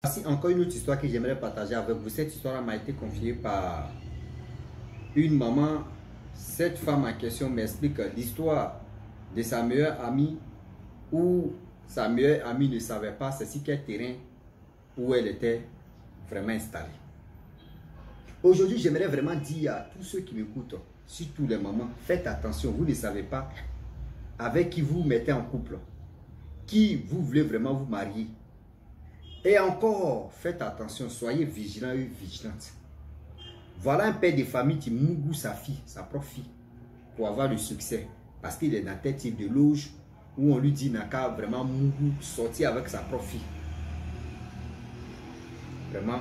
Voici encore une autre histoire que j'aimerais partager avec vous. Cette histoire m'a été confiée par une maman. Cette femme en question m'explique l'histoire de sa meilleure amie où sa meilleure amie ne savait pas c'est sur quel terrain où elle était vraiment installée. Aujourd'hui, j'aimerais vraiment dire à tous ceux qui m'écoutent, surtout les mamans, faites attention, vous ne savez pas avec qui vous mettez en couple, qui vous voulez vraiment vous marier. Et encore, faites attention, soyez vigilants et vigilantes. Voilà un père de famille qui mougou sa fille, sa propre fille, pour avoir le succès. Parce qu'il est dans tel type de loge où on lui dit n'a qu'à vraiment mougou sortir avec sa propre fille. Vraiment,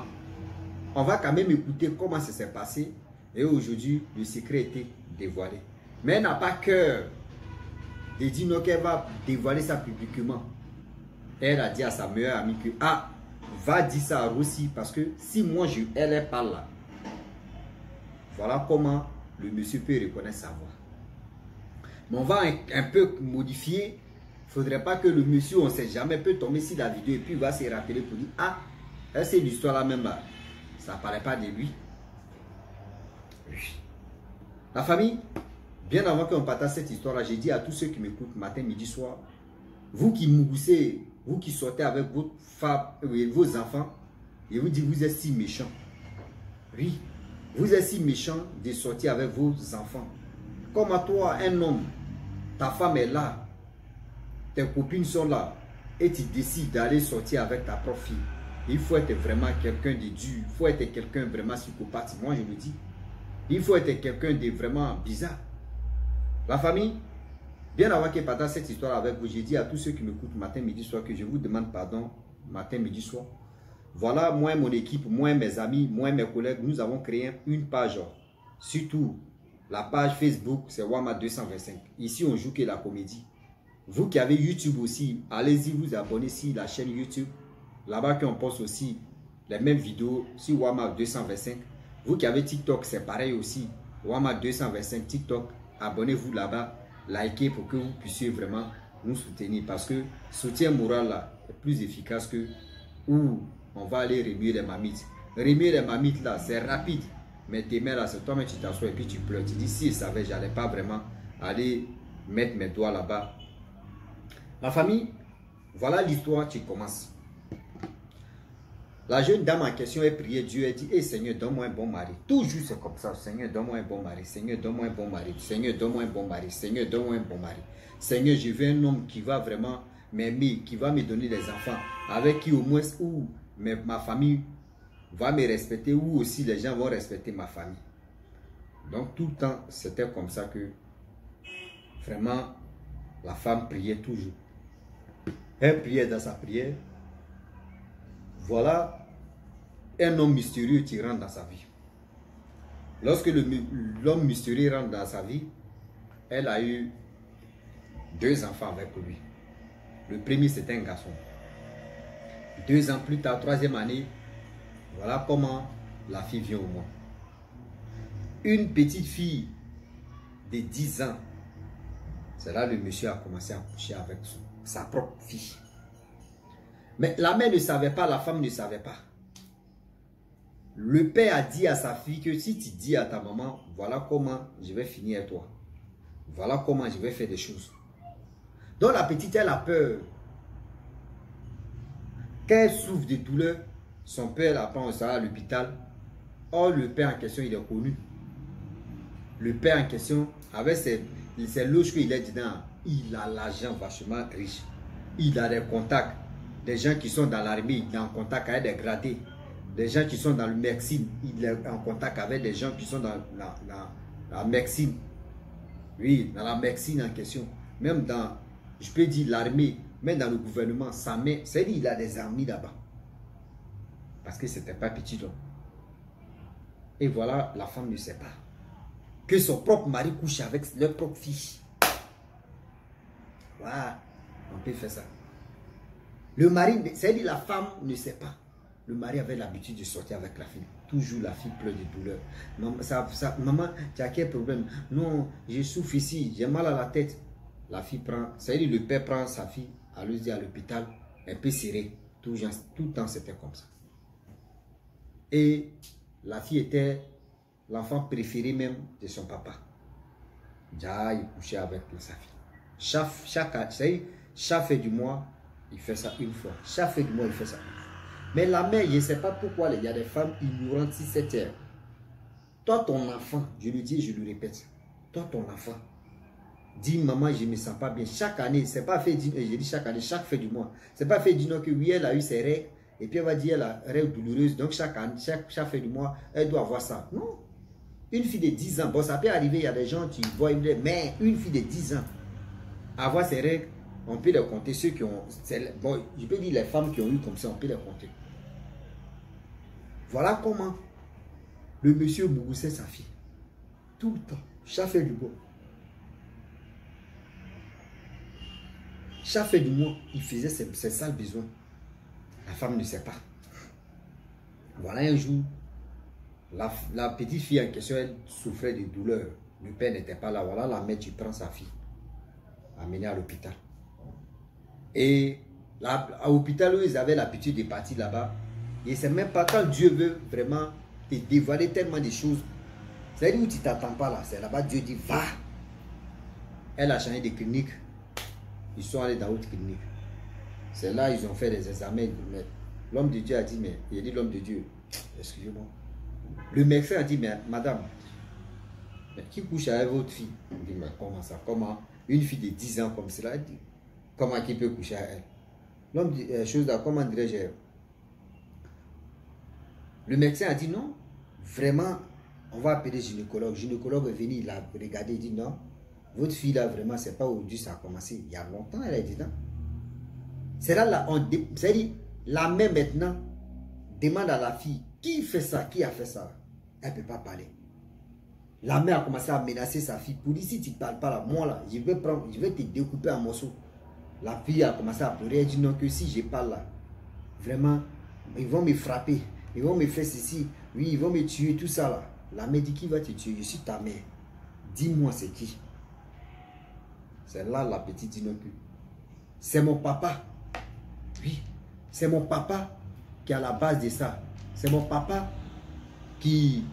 on va quand même écouter comment ça s'est passé. Et aujourd'hui, le secret était dévoilé. Mais elle n'a pas cœur de dire non qu'elle va dévoiler ça publiquement. Elle a dit à sa meilleure amie que va dire ça à Rossi parce que si moi elle parle là, voilà comment le monsieur peut reconnaître sa voix. Mais on va un peu modifier. Il ne faudrait pas que le monsieur, on ne sait jamais, peut tomber sur la vidéo et puis il va se rappeler pour dire c'est l'histoire là même là. Ça ne parlait pas de lui. La famille, bien avant qu'on partage cette histoire là, j'ai dit à tous ceux qui m'écoutent matin, midi, soir, vous qui mougoussez, vous qui sortez avec votre femme, vos enfants, et vous dites vous êtes si méchants. Oui, vous êtes si méchants de sortir avec vos enfants. Comme à toi, un homme, ta femme est là, tes copines sont là, et tu décides d'aller sortir avec ta propre fille. Il faut être vraiment quelqu'un de dur, il faut être quelqu'un vraiment psychopathe, moi je le dis. Il faut être quelqu'un de vraiment bizarre. La famille, bien avant que je partage cette histoire avec vous, j'ai dit à tous ceux qui m'écoutent matin, midi, soir que je vous demande pardon matin, midi, soir. Voilà, moi et mon équipe, moi et mes amis, moi et mes collègues, nous avons créé une page. Surtout, la page Facebook, c'est Wama 225. Ici, on joue que la comédie. Vous qui avez YouTube aussi, allez-y vous abonner sur la chaîne YouTube. Là-bas qu'on poste aussi les mêmes vidéos sur Wama 225. Vous qui avez TikTok, c'est pareil aussi. Wama 225 TikTok, abonnez-vous là-bas. Likez pour que vous puissiez vraiment nous soutenir. Parce que soutien moral là est plus efficace que où on va aller remuer les mamites. Remuer les mamites là, c'est rapide. Mais demain là, c'est toi-même tu t'assois et puis tu pleures. Tu dis si je savais, je n'allais pas vraiment aller mettre mes doigts là-bas. La famille, voilà l'histoire qui commence. La jeune dame en question, elle priait Dieu, elle dit, Seigneur, donne-moi un bon mari. Toujours c'est comme ça, Seigneur, donne-moi un bon mari, Seigneur, donne-moi un bon mari, Seigneur, donne-moi un bon mari, Seigneur, donne-moi un bon mari. Seigneur, je veux un homme qui va vraiment m'aimer, qui va me donner des enfants, avec qui au moins ma famille va me respecter, ou aussi les gens vont respecter ma famille. Donc tout le temps, c'était comme ça que vraiment la femme priait toujours. Elle priait dans sa prière. Voilà un homme mystérieux qui rentre dans sa vie. Lorsque l'homme mystérieux rentre dans sa vie, elle a eu 2 enfants avec lui. Le premier, c'était un garçon. 2 ans plus tard, 3e année, voilà comment la fille vient au monde. Une petite fille de 10 ans, c'est là que le monsieur a commencé à coucher avec sa propre fille. Mais la mère ne savait pas, la femme ne savait pas. Le père a dit à sa fille que si tu dis à ta maman, voilà comment je vais finir avec toi. Voilà comment je vais faire des choses. Donc la petite, elle a peur. Quand elle souffre de douleur, son père la prend à l'hôpital. Or, le père en question, il est connu. Le père en question, avec ses loges qu'il est dedans, il a l'argent vachement riche. Il a des contacts. Des gens qui sont dans l'armée, il est en contact avec des gradés. Des gens qui sont dans le médecine, il est en contact avec des gens qui sont dans la médecine. Oui, dans la médecine en question. Même dans, je peux dire l'armée, même dans le gouvernement, sa main, c'est-à-dire il a des amis là-bas. Parce que c'était pas petit donc. Et voilà, la femme ne sait pas que son propre mari couche avec leur propre fille. Voilà, on peut faire ça. Le mari, c'est-à-dire la femme ne sait pas. Le mari avait l'habitude de sortir avec la fille. Toujours la fille pleure de douleur. Maman, tu as quel problème? Non, je souffre ici, j'ai mal à la tête. La fille prend, c'est-à-dire le père prend sa fille, elle lui dit à l'hôpital, un peu serrée. Tout le temps, c'était comme ça. Et la fille était l'enfant préféré même de son papa. Déjà, il couchait avec sa fille. Chaque fin du mois, il fait ça une fois. Chaque fin du mois, il fait ça une fois. Mais la mère, je ne sais pas pourquoi il y a des femmes ignorantes si c'est terre. Toi, ton enfant, je le dis et je le répète, toi, ton enfant, dis maman, je ne me sens pas bien. Chaque année, c'est pas fait, je dis chaque année, chaque fin du mois. C'est pas fait dire que oui, elle a eu ses règles, et puis elle va dire elle a règles douloureuses, donc chaque fin du mois, elle doit avoir ça. Non. Une fille de 10 ans, bon, ça peut arriver, il y a des gens qui voient, mais une fille de 10 ans, avoir ses règles, on peut les compter. Ceux qui ont, bon, je peux dire les femmes qui ont eu comme ça, on peut les compter. Voilà comment le monsieur mouroussait sa fille. Tout le temps, chaque fin du mois. Chaque fin du mois, il faisait ses sales besoins. La femme ne sait pas. Voilà un jour, la petite fille en question, elle souffrait de douleur. Le père n'était pas là. Voilà la mère qui prend sa fille, amenée à l'hôpital. Et à l'hôpital où ils avaient l'habitude de partir là-bas, et c'est même pas quand Dieu veut vraiment te dévoiler tellement de choses. C'est-à-dire où tu ne t'attends pas là. C'est là-bas Dieu dit va. Elle a changé de clinique. Ils sont allés dans l'autre clinique. C'est là ils ont fait des examens. L'homme de Dieu a dit, mais il a dit l'homme de Dieu, excusez-moi. Le médecin a dit, mais madame, mais qui couche avec votre fille? Il dit, mais comment ça? Comment une fille de 10 ans comme cela? Elle dit, comment qui peut coucher avec elle? L'homme dit, chose là, comment dirais-je? Le médecin a dit, non, vraiment, on va appeler le gynécologue. Le gynécologue est venu, il a regardé, il dit, non, votre fille là, vraiment, c'est pas aujourd'hui ça a commencé. Il y a longtemps, elle a dit, non. C'est là, c'est-à-dire, la mère maintenant demande à la fille, qui fait ça, qui a fait ça? Elle ne peut pas parler. La mère a commencé à menacer sa fille pour dire, si tu ne parles pas là, moi là, je vais te découper en morceaux. La fille a commencé à pleurer, elle dit non, que si je parle là, vraiment, ils vont me frapper, ils vont me faire ceci, oui, ils vont me tuer, tout ça là. La mère dit, qui va te tuer? Je suis ta mère. Dis-moi c'est qui? C'est là la petite dit non plus. C'est mon papa. Oui, c'est mon papa qui est à la base de ça. C'est mon papa qui...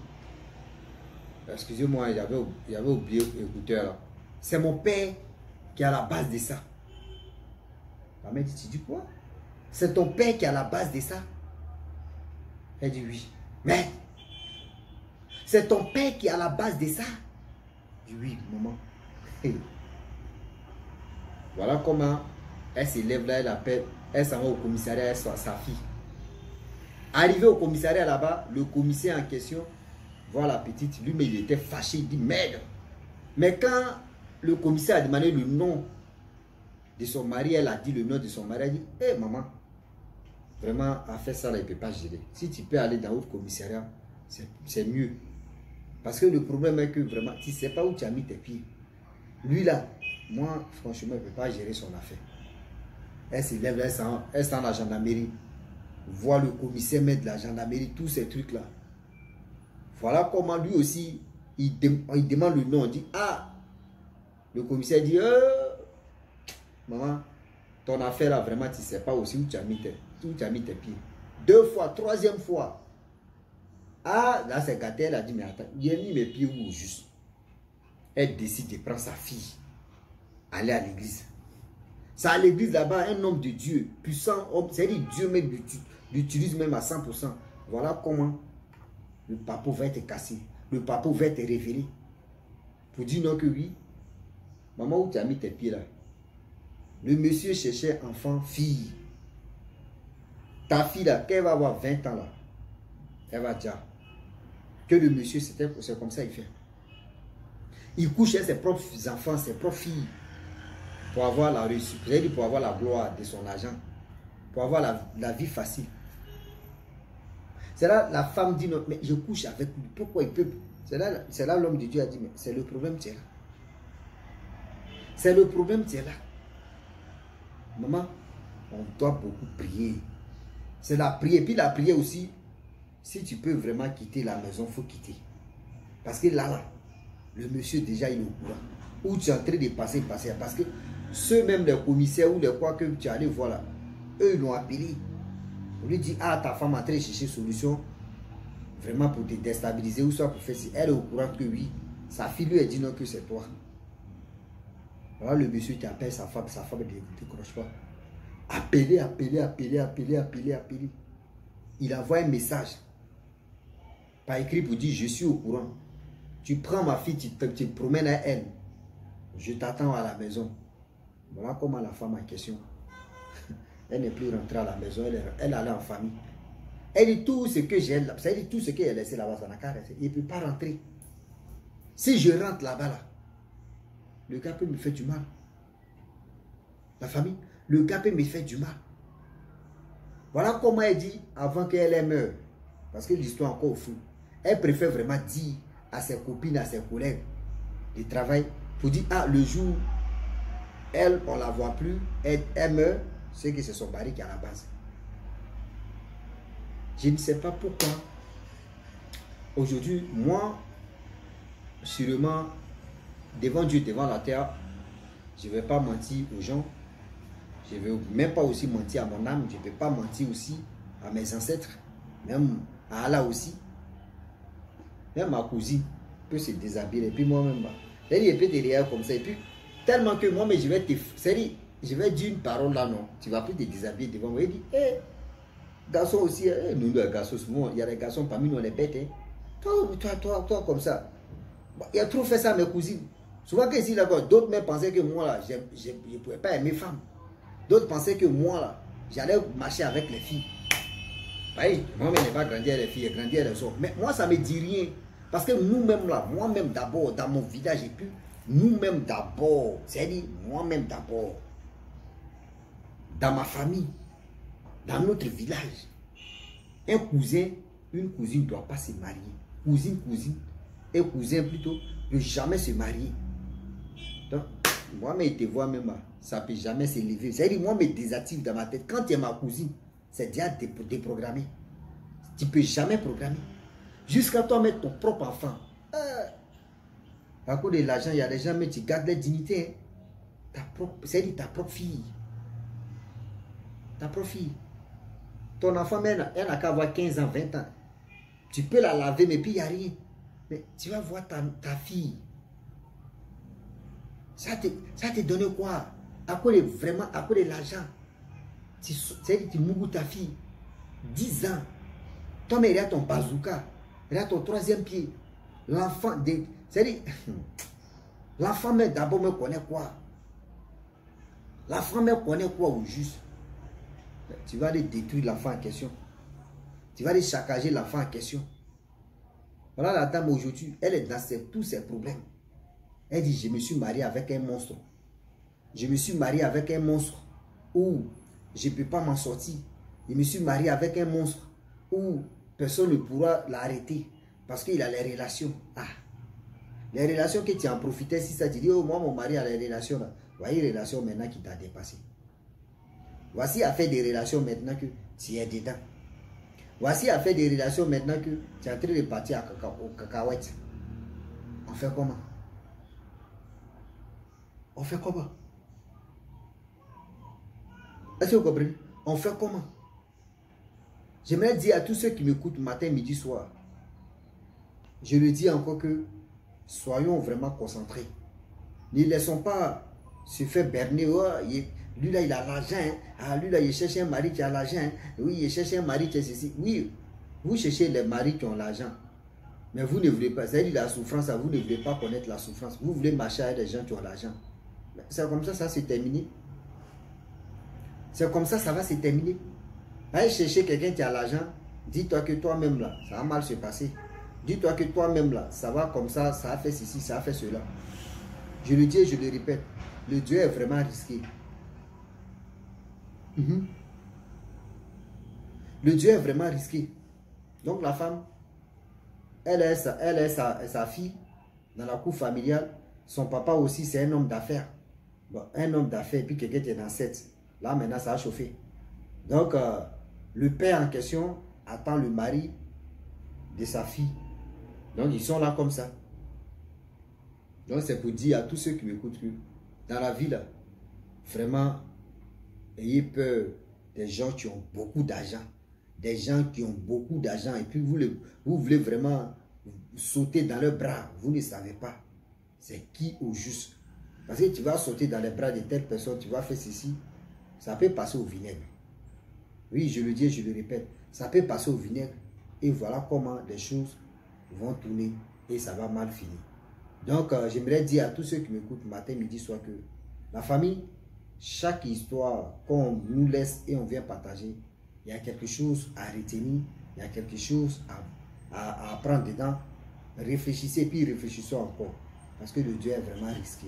Excusez-moi, j'avais oublié l'écouteur là. C'est mon père qui est à la base de ça. La mère dit, tu dis quoi? C'est ton père qui est à la base de ça? Elle dit oui. Mais, c'est ton père qui est à la base de ça? Je dis oui, maman. Voilà comment elle s'élève là, elle appelle, elle s'en va au commissariat, elle soit sa fille. Arrivé au commissariat là-bas, le commissaire en question voit la petite, lui, mais il était fâché, il dit merde. Mais quand le commissaire a demandé le nom de son mari, elle a dit le nom de son mari, elle a dit, hé maman, vraiment, à faire ça là, il ne peut pas gérer. Si tu peux aller dans l'autre commissariat, c'est mieux. Parce que le problème est que vraiment, tu ne sais pas où tu as mis tes pieds. Lui là, moi, franchement, il ne peut pas gérer son affaire. Elle se lève, elle sent la gendarmerie. Voit le commissaire mettre de la gendarmerie, tous ces trucs-là. Voilà comment lui aussi, il demande le nom. On dit, ah, le commissaire dit, maman, ton affaire là, vraiment, tu ne sais pas aussi où tu as mis tes pieds. 2 fois, 3e fois. Ah, là, c'est gâté, elle a dit, mais attends, j'ai mis mes pieds où juste? Elle décide de prendre sa fille, aller à l'église. C'est à l'église là-bas, un homme de Dieu, puissant homme, c'est-à-dire Dieu même l'utilise même à 100%. Voilà comment le papa va être cassé. Le papa va être révélé. Pour dire non que oui. Maman, où tu as mis tes pieds là? Le monsieur cherchait enfant, fille. Ta fille là, qu'elle va avoir 20 ans là, elle va dire que le monsieur, c'est comme ça il fait. Il couche avec ses propres enfants, ses propres filles. Pour avoir la réussite, pour avoir la gloire de son argent, pour avoir la vie facile. C'est là la femme dit non, mais je couche avec lui. Pourquoi il peut? C'est là l'homme de Dieu a dit, mais c'est le problème, tu es là. C'est le problème, tu es là. Maman, on doit beaucoup prier. C'est la prière. Puis la prière aussi, si tu peux vraiment quitter la maison, il faut quitter. Parce que là, le monsieur déjà il est au courant. Où tu es en train de passer. Parce que ceux même les commissaires ou les quoi que tu allais voir là, eux ils l'ont appelé. On lui dit, ah, ta femme est en train de chercher solution, vraiment pour te déstabiliser, ou soit pour faire si. Elle est au courant que oui, sa fille lui a dit non, que c'est toi. Alors le monsieur t'appelle sa femme ne décroche pas. Appeler. Il envoie un message par écrit pour dire, je suis au courant. Tu prends ma fille, tu te promènes à elle. Je t'attends à la maison. Voilà comment la femme en question. Elle n'est plus rentrée à la maison, elle allait en famille. Elle dit tout ce que j'ai là, ça dit tout ce qu'elle a laissé là-bas, ça n'a qu'à rester. Il ne peut pas rentrer. Si je rentre là-bas, là, le gars peut me faire du mal. La famille, le gars peut me faire du mal. Voilà comment elle dit avant qu'elle meure. Parce que l'histoire est encore au fou. Elle préfère vraiment dire à ses copines, à ses collègues de travail, pour dire, ah, le jour, elle, on ne la voit plus, elle meurt, c'est que c'est son mari qui est à la base. Je ne sais pas pourquoi. Aujourd'hui, moi, sûrement, devant Dieu, devant la terre, je ne vais pas mentir aux gens. Je ne vais même pas aussi mentir à mon âme. Je ne vais pas mentir aussi à mes ancêtres. Même à Allah aussi. Même ma cousine peut se déshabiller. Et puis moi-même, elle peut derrière comme ça. Et puis, tellement que moi, mais je vais te... Je vais dire une parole là, non. Tu ne vas plus te déshabiller devant moi. Elle dit, hé, garçon aussi, nous, les garçons, souvent, il y a des garçons parmi nous, on les bêtes. Hein. Toi, comme ça. Il a trop fait ça à mes cousines. Souvent que ici, d'accord, d'autres même pensaient que moi, là, je ne pouvais pas aimer femme. D'autres pensaient que moi, là, j'allais marcher avec les filles. Oui, moi, je n'ai pas grandi avec les filles, j'ai grandi avec les hommes. Mais moi, ça ne me dit rien. Parce que nous-mêmes, là, moi-même d'abord, dans mon village, et puis, nous-mêmes d'abord, c'est-à-dire, moi-même d'abord, dans ma famille, dans notre village, un cousin, une cousine ne doit pas se marier. Cousine, et cousin plutôt, ne jamais se marier. Donc, moi-même, je te vois même, ça ne peut jamais s'élever. C'est-à-dire, moi, je me désactive dans ma tête. Quand tu es ma cousine, c'est déjà déprogrammé. Tu ne peux jamais programmer. Jusqu'à toi mettre ton propre enfant. À cause de l'argent, il y a des gens, mais tu gardes la dignité. Hein. C'est-à-dire ta propre fille. Ta propre fille. Ton enfant, elle n'a qu'à avoir 15 ans, 20 ans. Tu peux la laver, mais puis il n'y a rien. Mais tu vas voir ta fille. Ça te donne quoi? À quoi vraiment, à quoi de l'argent? C'est-à-dire tu mouilles ta fille. 10 ans. Toi, mais il y a ton bazooka. Il y a ton troisième pied. L'enfant, c'est-à-dire, l'enfant, mais d'abord me connaît quoi? L'enfant me connaît quoi au juste? Tu vas aller détruire l'enfant en question. Tu vas aller saccager l'enfant en question. Voilà la dame aujourd'hui, elle est dans tous ses problèmes. Elle dit, je me suis marié avec un monstre. Je me suis marié avec un monstre où je ne peux pas m'en sortir. Je me suis marié avec un monstre où personne ne pourra l'arrêter parce qu'il a les relations. Ah, les relations que tu en profitais, si ça te dit, oh, moi, mon mari a les relations là. Voyez les relations maintenant qui t'a dépassé. Voici à faire des relations maintenant que tu es dedans. Voici à faire des relations maintenant que tu es en train de partir au cacahuète. On fait comment? On fait comment? Est-ce que vous comprenez? On fait comment? J'aimerais dire à tous ceux qui m'écoutent matin, midi, soir. Je le dis encore que soyons vraiment concentrés. Ne laissons pas se faire berner. Oh, lui là, il a l'argent. Hein. Ah, lui là, il cherche un mari qui a l'argent. Hein. Oui, il cherche un mari qui a ceci. Oui, vous cherchez les maris qui ont l'argent. Mais vous ne voulez pas, c'est-à-dire la souffrance, vous ne voulez pas connaître la souffrance. Vous voulez marcher avec des gens qui ont l'argent. C'est comme ça c'est terminé. C'est comme ça va se terminer. Allez chercher quelqu'un qui a l'argent, dis-toi que toi-même là, ça va mal se passer. Dis-toi que toi-même là, ça va comme ça a fait ceci, ça a fait cela. Je le dis et je le répète, le Dieu est vraiment risqué. Le Dieu est vraiment risqué. Donc la femme, elle est sa fille dans la cour familiale. Son papa aussi, c'est un homme d'affaires. Bon, un homme d'affaires, puis quelqu'un qui est dans cette. Là, maintenant, ça a chauffé. Donc, le père en question attend le mari de sa fille. Donc, ils sont là comme ça. Donc, c'est pour dire à tous ceux qui m'écoutent que dans la vie, là, vraiment, ayez peur des gens qui ont beaucoup d'argent. des gens qui ont beaucoup d'argent et puis vous voulez vraiment sauter dans leurs bras. Vous ne savez pas c'est qui au juste. Parce que tu vas sauter dans les bras de telle personne, tu vas faire ceci, ça peut passer au vinaigre. Oui, je le dis et je le répète, ça peut passer au vinaigre. Et voilà comment les choses vont tourner et ça va mal finir. Donc, j'aimerais dire à tous ceux qui m'écoutent matin, midi, soir que la famille, chaque histoire qu'on nous laisse et on vient partager, il y a quelque chose à retenir, il y a quelque chose à apprendre dedans. Réfléchissez, puis réfléchissez encore. Parce que le Dieu est vraiment risqué.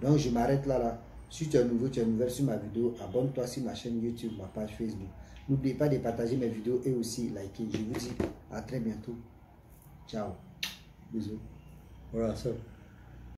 Donc, je m'arrête là. Si tu es nouveau, tu es nouvelle sur ma vidéo, abonne-toi sur ma chaîne YouTube, ma page Facebook. N'oubliez pas de partager mes vidéos et aussi liker. Je vous dis à très bientôt. Ciao. Bisous. Voilà, ça.